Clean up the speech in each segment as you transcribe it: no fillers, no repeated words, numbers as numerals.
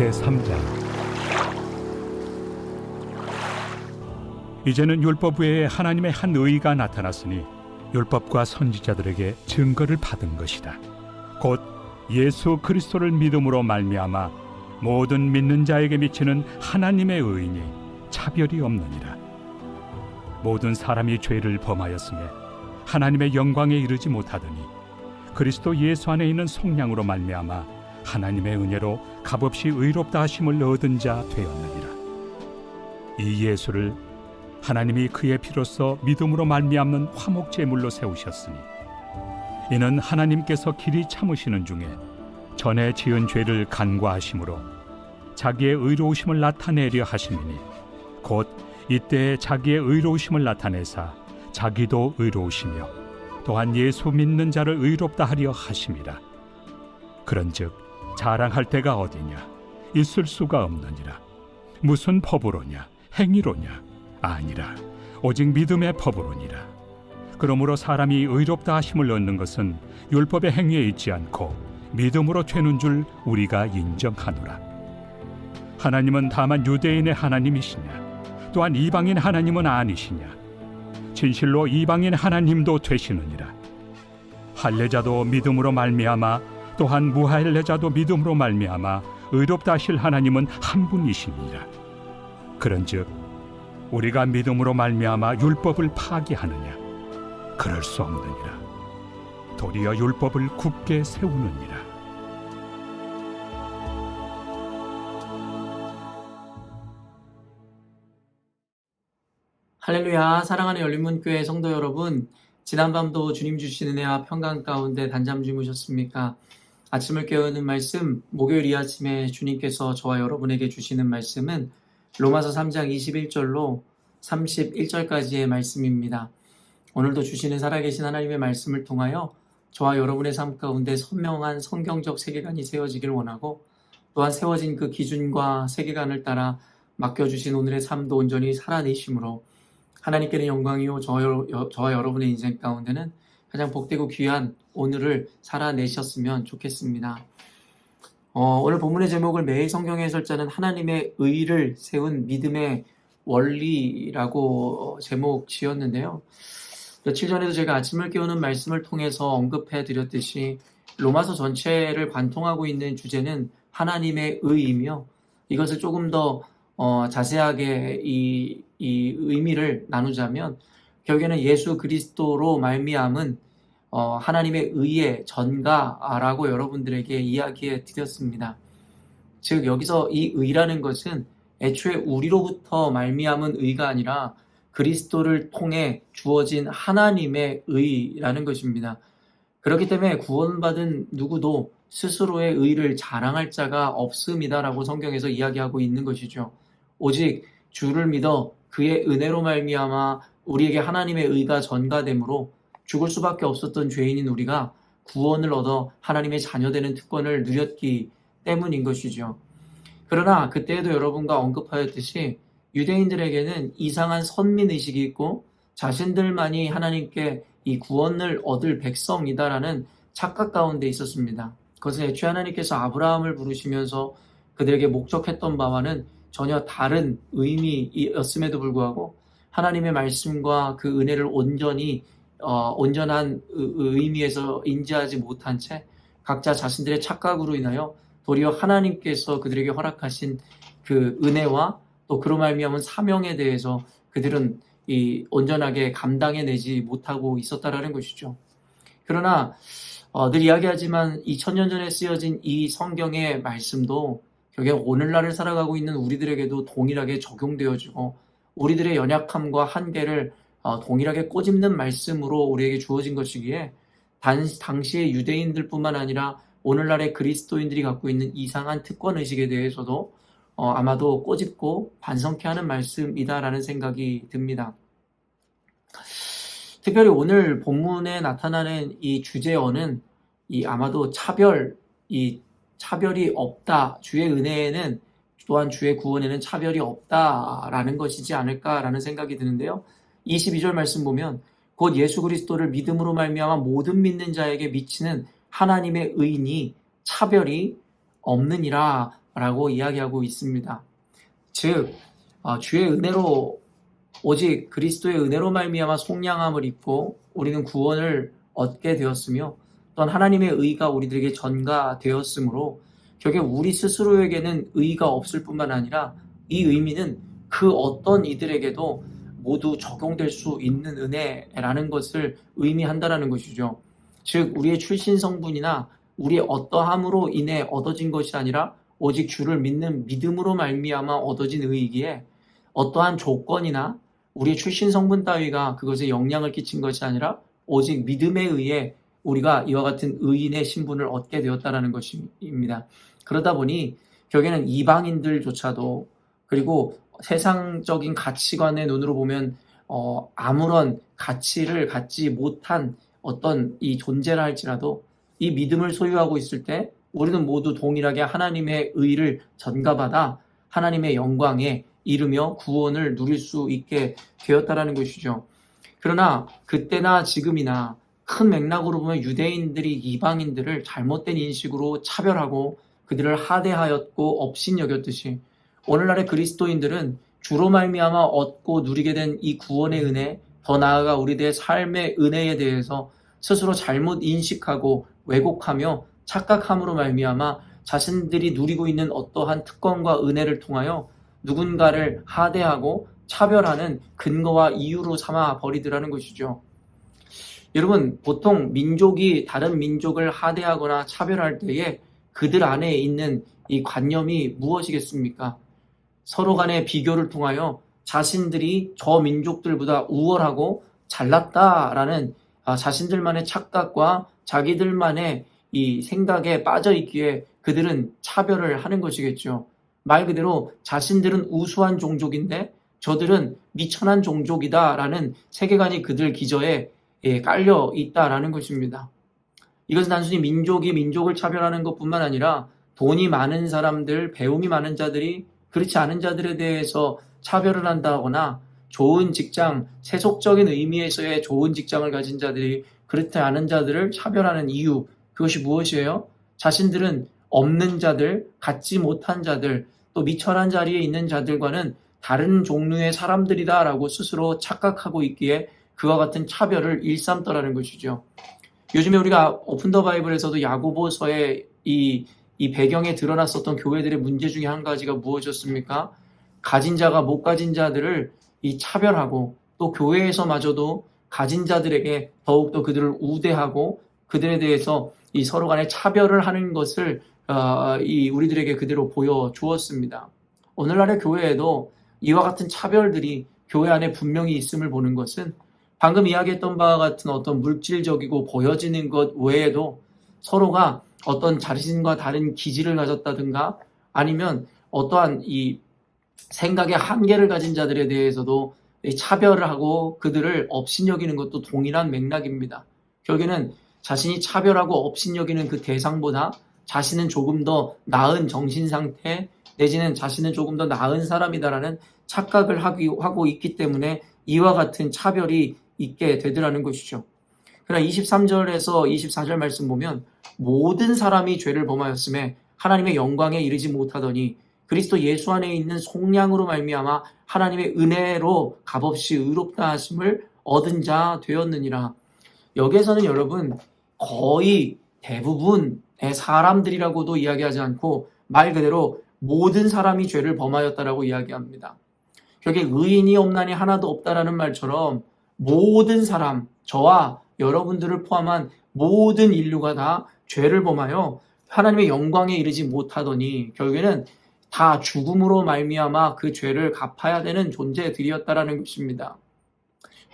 제3장. 이제는 율법 외에 하나님의 한 의가 나타났으니 율법과 선지자들에게 증거를 받은 것이다. 곧 예수 그리스도를 믿음으로 말미암아 모든 믿는 자에게 미치는 하나님의 의인이 차별이 없느니라. 모든 사람이 죄를 범하였음에 하나님의 영광에 이르지 못하더니 그리스도 예수 안에 있는 속량으로 말미암아 하나님의 은혜로 값없이 의롭다 하심을 얻은 자 되었느니라. 이 예수를 하나님이 그의 피로써 믿음으로 말미암는 화목 제물로 세우셨으니 이는 하나님께서 길이 참으시는 중에 전에 지은 죄를 간과하심으로 자기의 의로우심을 나타내려 하심이니 곧 이때 자기의 의로우심을 나타내사 자기도 의로우시며 또한 예수 믿는 자를 의롭다 하려 하심이라. 그런즉 자랑할 데가 어디냐? 있을 수가 없느니라. 무슨 법으로냐? 행위로냐? 아니라 오직 믿음의 법으로니라. 그러므로 사람이 의롭다 하심을 얻는 것은 율법의 행위에 있지 않고 믿음으로 되는 줄 우리가 인정하노라. 하나님은 다만 유대인의 하나님이시냐? 또한 이방인 하나님은 아니시냐? 진실로 이방인 하나님도 되시느니라. 할례자도 믿음으로 말미암아 또한 무할례자도 믿음으로 말미암아 의롭다 하실 하나님은 한 분이시니라. 그런즉 우리가 믿음으로 말미암아 율법을 파기하느냐? 그럴 수 없느니라. 도리어 율법을 굳게 세우느니라. 할렐루야. 사랑하는 열린문교회 성도 여러분, 지난밤도 주님 주신 은혜와 평강 가운데 단잠 주무셨습니까? 아침을 깨우는 말씀, 목요일 이 아침에 주님께서 저와 여러분에게 주시는 말씀은 로마서 3장 21절로 31절까지의 말씀입니다. 오늘도 주시는 살아계신 하나님의 말씀을 통하여 저와 여러분의 삶 가운데 선명한 성경적 세계관이 세워지길 원하고, 또한 세워진 그 기준과 세계관을 따라 맡겨주신 오늘의 삶도 온전히 살아내심으로 하나님께는 영광이요 저와 여러분의 인생 가운데는 가장 복되고 귀한 오늘을 살아내셨으면 좋겠습니다. 오늘 본문의 제목을 매일 성경의 해설자는 하나님의 의를 세운 믿음의 원리라고 제목 지었는데요. 며칠 전에도 제가 아침을 깨우는 말씀을 통해서 언급해 드렸듯이 로마서 전체를 관통하고 있는 주제는 하나님의 의이며, 이것을 조금 더 자세하게 이 의미를 나누자면 결국에는 예수 그리스도로 말미암은 하나님의 의의 전가라고 여러분들에게 이야기해 드렸습니다. 즉 여기서 이 의라는 것은 애초에 우리로부터 말미암은 의가 아니라 그리스도를 통해 주어진 하나님의 의라는 것입니다. 그렇기 때문에 구원받은 누구도 스스로의 의를 자랑할 자가 없음이다라고 성경에서 이야기하고 있는 것이죠. 오직 주를 믿어 그의 은혜로 말미암아 우리에게 하나님의 의가 전가되므로 죽을 수밖에 없었던 죄인인 우리가 구원을 얻어 하나님의 자녀되는 특권을 누렸기 때문인 것이죠. 그러나 그때에도 여러분과 언급하였듯이 유대인들에게는 이상한 선민의식이 있고 자신들만이 하나님께 이 구원을 얻을 백성이다라는 착각 가운데 있었습니다. 그것은 애초에 하나님께서 아브라함을 부르시면서 그들에게 목적했던 바와는 전혀 다른 의미였음에도 불구하고 하나님의 말씀과 그 은혜를 온전한 의미에서 인지하지 못한 채 각자 자신들의 착각으로 인하여 도리어 하나님께서 그들에게 허락하신 그 은혜와 또 그로 말미암은 사명에 대해서 그들은 온전하게 감당해내지 못하고 있었다라는 것이죠. 그러나 늘 이야기하지만 2000년 전에 쓰여진 이 성경의 말씀도 결국 오늘날을 살아가고 있는 우리들에게도 동일하게 적용되어지고 우리들의 연약함과 한계를 동일하게 꼬집는 말씀으로 우리에게 주어진 것이기에 당시의 유대인들뿐만 아니라 오늘날의 그리스도인들이 갖고 있는 이상한 특권의식에 대해서도 아마도 꼬집고 반성케 하는 말씀이다라는 생각이 듭니다. 특별히 오늘 본문에 나타나는 이 주제어는 아마도 차별이 없다. 주의 은혜에는 또한 주의 구원에는 차별이 없다라는 것이지 않을까라는 생각이 드는데요. 22절 말씀 보면 곧 예수 그리스도를 믿음으로 말미암아 모든 믿는 자에게 미치는 하나님의 의인이 차별이 없느니라 라고 이야기하고 있습니다. 즉 주의 은혜로 오직 그리스도의 은혜로 말미암아 속량함을 입고 우리는 구원을 얻게 되었으며 또한 하나님의 의가 우리들에게 전가되었으므로 결국 우리 스스로에게는 의가 없을 뿐만 아니라 이 의미는 그 어떤 이들에게도 모두 적용될 수 있는 은혜라는 것을 의미한다라는 것이죠. 즉 우리의 출신 성분이나 우리의 어떠함으로 인해 얻어진 것이 아니라 오직 주를 믿는 믿음으로 말미암아 얻어진 의이기에 어떠한 조건이나 우리의 출신 성분 따위가 그것에 영향을 끼친 것이 아니라 오직 믿음에 의해 우리가 이와 같은 의인의 신분을 얻게 되었다는 것입니다. 그러다 보니 결국에는 이방인들조차도 그리고 세상적인 가치관의 눈으로 보면 아무런 가치를 갖지 못한 어떤 이 존재라 할지라도 이 믿음을 소유하고 있을 때 우리는 모두 동일하게 하나님의 의를 전가받아 하나님의 영광에 이르며 구원을 누릴 수 있게 되었다라는 것이죠. 그러나 그때나 지금이나 큰 맥락으로 보면 유대인들이 이방인들을 잘못된 인식으로 차별하고 그들을 하대하였고 업신여겼듯이 오늘날의 그리스도인들은 주로 말미암아 얻고 누리게 된 이 구원의 은혜, 더 나아가 우리들의 삶의 은혜에 대해서 스스로 잘못 인식하고 왜곡하며 착각함으로 말미암아 자신들이 누리고 있는 어떠한 특권과 은혜를 통하여 누군가를 하대하고 차별하는 근거와 이유로 삼아 버리더라는 것이죠. 여러분, 보통 민족이 다른 민족을 하대하거나 차별할 때에 그들 안에 있는 이 관념이 무엇이겠습니까? 서로 간의 비교를 통하여 자신들이 저 민족들보다 우월하고 잘났다라는 자신들만의 착각과 자기들만의 이 생각에 빠져 있기에 그들은 차별을 하는 것이겠죠. 말 그대로 자신들은 우수한 종족인데 저들은 미천한 종족이다라는 세계관이 그들 기저에 깔려 있다라는 것입니다. 이것은 단순히 민족이 민족을 차별하는 것뿐만 아니라 돈이 많은 사람들, 배움이 많은 자들이 그렇지 않은 자들에 대해서 차별을 한다거나 좋은 직장, 세속적인 의미에서의 좋은 직장을 가진 자들이 그렇지 않은 자들을 차별하는 이유, 그것이 무엇이에요? 자신들은 없는 자들, 갖지 못한 자들, 또 미천한 자리에 있는 자들과는 다른 종류의 사람들이다라고 스스로 착각하고 있기에 그와 같은 차별을 일삼더라는 것이죠. 요즘에 우리가 오픈 더 바이블에서도 야고보서의 이 배경에 드러났었던 교회들의 문제 중에 한 가지가 무엇이었습니까? 가진 자가 못 가진 자들을 이 차별하고 또 교회에서마저도 가진 자들에게 더욱더 그들을 우대하고 그들에 대해서 이 서로 간에 차별을 하는 것을 우리들에게 그대로 보여주었습니다. 오늘날의 교회에도 이와 같은 차별들이 교회 안에 분명히 있음을 보는 것은 방금 이야기했던 바와 같은 어떤 물질적이고 보여지는 것 외에도 서로가 어떤 자신과 다른 기질을 가졌다든가 아니면 어떠한 이 생각의 한계를 가진 자들에 대해서도 차별을 하고 그들을 업신여기는 것도 동일한 맥락입니다. 결국에는 자신이 차별하고 업신여기는 그 대상보다 자신은 조금 더 나은 정신상태 내지는 자신은 조금 더 나은 사람이다라는 착각을 하고 있기 때문에 이와 같은 차별이 있게 되더라는 것이죠. 그러나 23절에서 24절 말씀 보면 모든 사람이 죄를 범하였음에 하나님의 영광에 이르지 못하더니 그리스도 예수 안에 있는 속량으로 말미암아 하나님의 은혜로 값없이 의롭다 하심을 얻은 자 되었느니라. 여기에서는 여러분 거의 대부분의 사람들이라고도 이야기하지 않고 말 그대로 모든 사람이 죄를 범하였다라고 이야기합니다. 결국에 의인이 없나니 하나도 없다라는 말처럼 모든 사람, 저와 여러분들을 포함한 모든 인류가 다 죄를 범하여 하나님의 영광에 이르지 못하더니 결국에는 다 죽음으로 말미암아 그 죄를 갚아야 되는 존재들이었다라는 것입니다.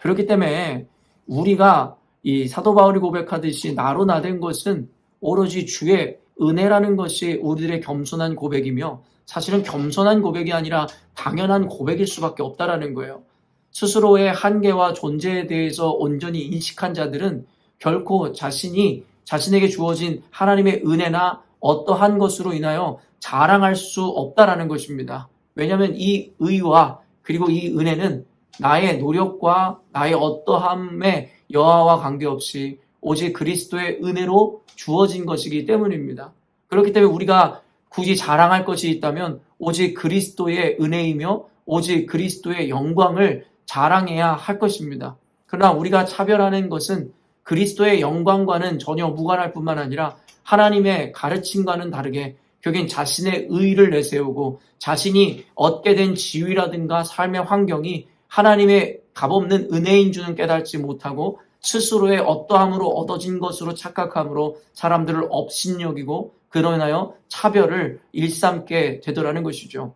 그렇기 때문에 우리가 이 사도 바울이 고백하듯이 나로 나된 것은 오로지 주의 은혜라는 것이 우리들의 겸손한 고백이며 사실은 겸손한 고백이 아니라 당연한 고백일 수밖에 없다라는 거예요. 스스로의 한계와 존재에 대해서 온전히 인식한 자들은 결코 자신에게 주어진 하나님의 은혜나 어떠한 것으로 인하여 자랑할 수 없다라는 것입니다. 왜냐하면 이 의와 그리고 이 은혜는 나의 노력과 나의 어떠함의 여하와 관계없이 오직 그리스도의 은혜로 주어진 것이기 때문입니다. 그렇기 때문에 우리가 굳이 자랑할 것이 있다면 오직 그리스도의 은혜이며 오직 그리스도의 영광을 자랑해야 할 것입니다. 그러나 우리가 차별하는 것은 그리스도의 영광과는 전혀 무관할 뿐만 아니라 하나님의 가르침과는 다르게 결국엔 자신의 의의를 내세우고 자신이 얻게 된 지위라든가 삶의 환경이 하나님의 값없는 은혜인 줄은 깨닫지 못하고 스스로의 어떠함으로 얻어진 것으로 착각함으로 사람들을 업신여기고 그로 인하여 차별을 일삼게 되더라는 것이죠.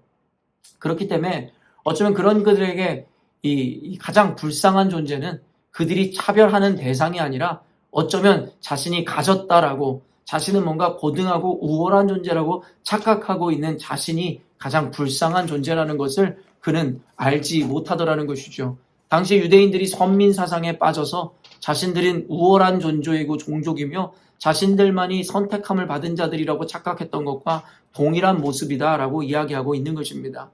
그렇기 때문에 어쩌면 그런 그들에게 이 가장 불쌍한 존재는 그들이 차별하는 대상이 아니라 어쩌면 자신이 가졌다라고 자신은 뭔가 고등하고 우월한 존재라고 착각하고 있는 자신이 가장 불쌍한 존재라는 것을 그는 알지 못하더라는 것이죠. 당시 유대인들이 선민 사상에 빠져서 자신들은 우월한 존재이고 종족이며 자신들만이 선택함을 받은 자들이라고 착각했던 것과 동일한 모습이다라고 이야기하고 있는 것입니다.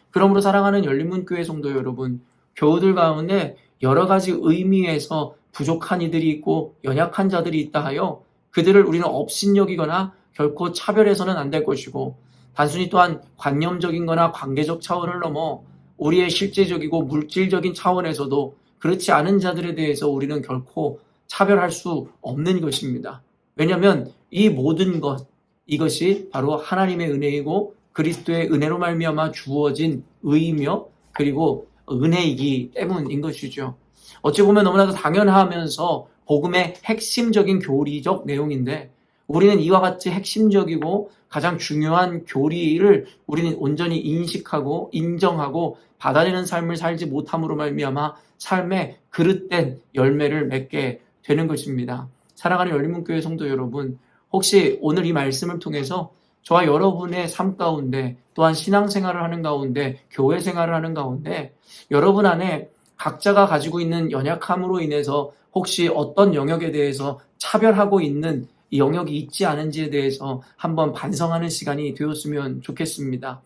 그러므로 사랑하는 열린문교회 성도 여러분, 교우들 가운데 여러 가지 의미에서 부족한 이들이 있고 연약한 자들이 있다 하여 그들을 우리는 업신여기거나 결코 차별해서는 안 될 것이고 단순히 또한 관념적인 거나 관계적 차원을 넘어 우리의 실제적이고 물질적인 차원에서도 그렇지 않은 자들에 대해서 우리는 결코 차별할 수 없는 것입니다. 왜냐하면 이 모든 것, 이것이 바로 하나님의 은혜이고 그리스도의 은혜로 말미암아 주어진 의이며 그리고 은혜이기 때문인 것이죠. 어찌 보면 너무나도 당연하면서 복음의 핵심적인 교리적 내용인데 우리는 이와 같이 핵심적이고 가장 중요한 교리를 우리는 온전히 인식하고 인정하고 받아내는 삶을 살지 못함으로 말미암아 삶의 그릇된 열매를 맺게 되는 것입니다. 사랑하는 열린문교회 성도 여러분, 혹시 오늘 이 말씀을 통해서 저와 여러분의 삶 가운데 또한 신앙생활을 하는 가운데 교회 생활을 하는 가운데 여러분 안에 각자가 가지고 있는 연약함으로 인해서 혹시 어떤 영역에 대해서 차별하고 있는 이 영역이 있지 않은지에 대해서 한번 반성하는 시간이 되었으면 좋겠습니다.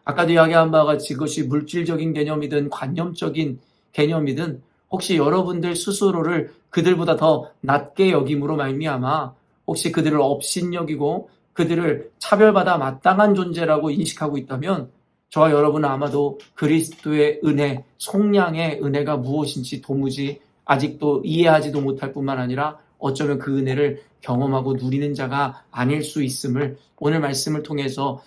아까도 이야기한 바와 같이 그것이 물질적인 개념이든 관념적인 개념이든 혹시 여러분들 스스로를 그들보다 더 낮게 여김으로 말미암아 혹시 그들을 업신여기고 그들을 차별받아 마땅한 존재라고 인식하고 있다면 저와 여러분은 아마도 그리스도의 은혜, 속량의 은혜가 무엇인지 도무지 아직도 이해하지도 못할 뿐만 아니라 어쩌면 그 은혜를 경험하고 누리는 자가 아닐 수 있음을 오늘 말씀을 통해서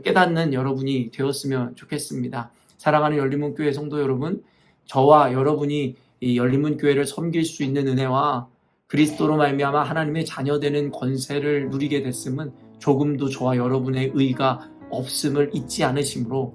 깨닫는 여러분이 되었으면 좋겠습니다. 사랑하는 열린문교회 성도 여러분, 저와 여러분이 이 열린문교회를 섬길 수 있는 은혜와 그리스도로 말미암아 하나님의 자녀되는 권세를 누리게 됐음은 조금도 저와 여러분의 의가 없음을 잊지 않으시므로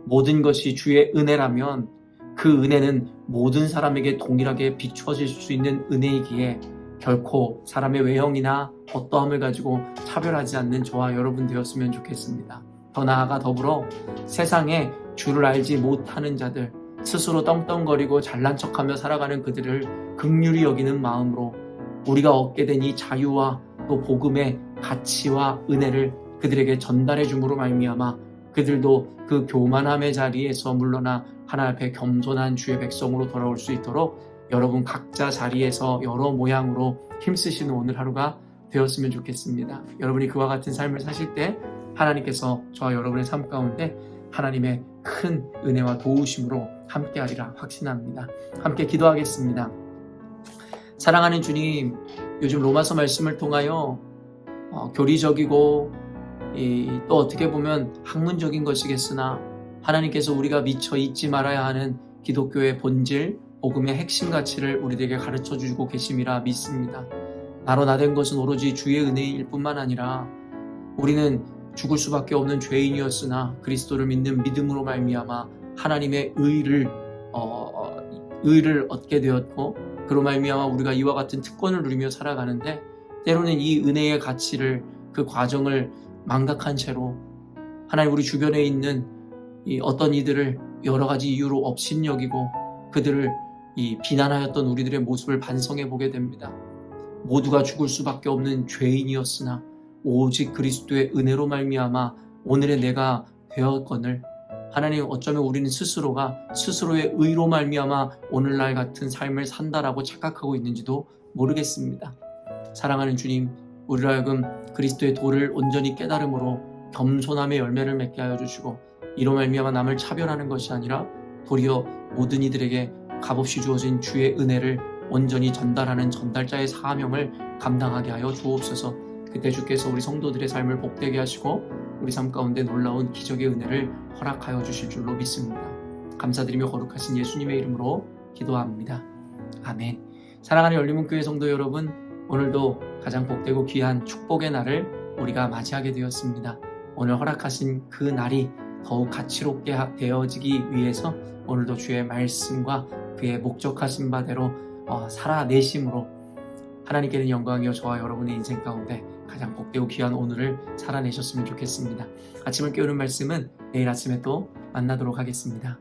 모든 것이 주의 은혜라면 그 은혜는 모든 사람에게 동일하게 비춰질 수 있는 은혜이기에 결코 사람의 외형이나 어떠함을 가지고 차별하지 않는 저와 여러분 되었으면 좋겠습니다. 더 나아가 더불어 세상에 주를 알지 못하는 자들, 스스로 떵떵거리고 잘난 척하며 살아가는 그들을 긍휼히 여기는 마음으로 우리가 얻게 된 이 자유와 또 복음의 가치와 은혜를 그들에게 전달해 줌으로 말미암아 그들도 그 교만함의 자리에서 물러나 하나님 앞에 겸손한 주의 백성으로 돌아올 수 있도록 여러분 각자 자리에서 여러 모양으로 힘쓰시는 오늘 하루가 되었으면 좋겠습니다. 여러분이 그와 같은 삶을 사실 때 하나님께서 저와 여러분의 삶 가운데 하나님의 큰 은혜와 도우심으로 함께하리라 확신합니다. 함께 기도하겠습니다. 사랑하는 주님, 요즘 로마서 말씀을 통하여 교리적이고 또 어떻게 보면 학문적인 것이겠으나 하나님께서 우리가 미처 잊지 말아야 하는 기독교의 본질, 복음의 핵심 가치를 우리들에게 가르쳐주고 계심이라 믿습니다. 나로 나된 것은 오로지 주의 은혜일 뿐만 아니라 우리는 죽을 수밖에 없는 죄인이었으나 그리스도를 믿는 믿음으로 말미암아 하나님의 의를 얻게 되었고 그로 말미암아 우리가 이와 같은 특권을 누리며 살아가는데 때로는 이 은혜의 가치를 그 과정을 망각한 채로 하나님 우리 주변에 있는 이 어떤 이들을 여러 가지 이유로 업신여기고 그들을 이 비난하였던 우리들의 모습을 반성해 보게 됩니다. 모두가 죽을 수밖에 없는 죄인이었으나 오직 그리스도의 은혜로 말미암아 오늘의 내가 되었거늘 하나님 어쩌면 우리는 스스로가 스스로의 의로 말미암아 오늘날 같은 삶을 산다라고 착각하고 있는지도 모르겠습니다. 사랑하는 주님, 우리로 하여금 그리스도의 도를 온전히 깨달음으로 겸손함의 열매를 맺게 하여 주시고, 이로 말미암아 남을 차별하는 것이 아니라 도리어 모든 이들에게 값없이 주어진 주의 은혜를 온전히 전달하는 전달자의 사명을 감당하게 하여 주옵소서. 그때 주께서 우리 성도들의 삶을 복되게 하시고 우리 삶 가운데 놀라운 기적의 은혜를 허락하여 주실 줄로 믿습니다. 감사드리며 거룩하신 예수님의 이름으로 기도합니다. 아멘. 사랑하는 열린문교회 성도 여러분, 오늘도 가장 복되고 귀한 축복의 날을 우리가 맞이하게 되었습니다. 오늘 허락하신 그 날이 더욱 가치롭게 되어지기 위해서 오늘도 주의 말씀과 그의 목적하신 바대로 살아내심으로 하나님께는 영광이요 저와 여러분의 인생 가운데 가장 복되고 귀한 오늘을 살아내셨으면 좋겠습니다. 아침을 깨우는 말씀은 내일 아침에 또 만나도록 하겠습니다.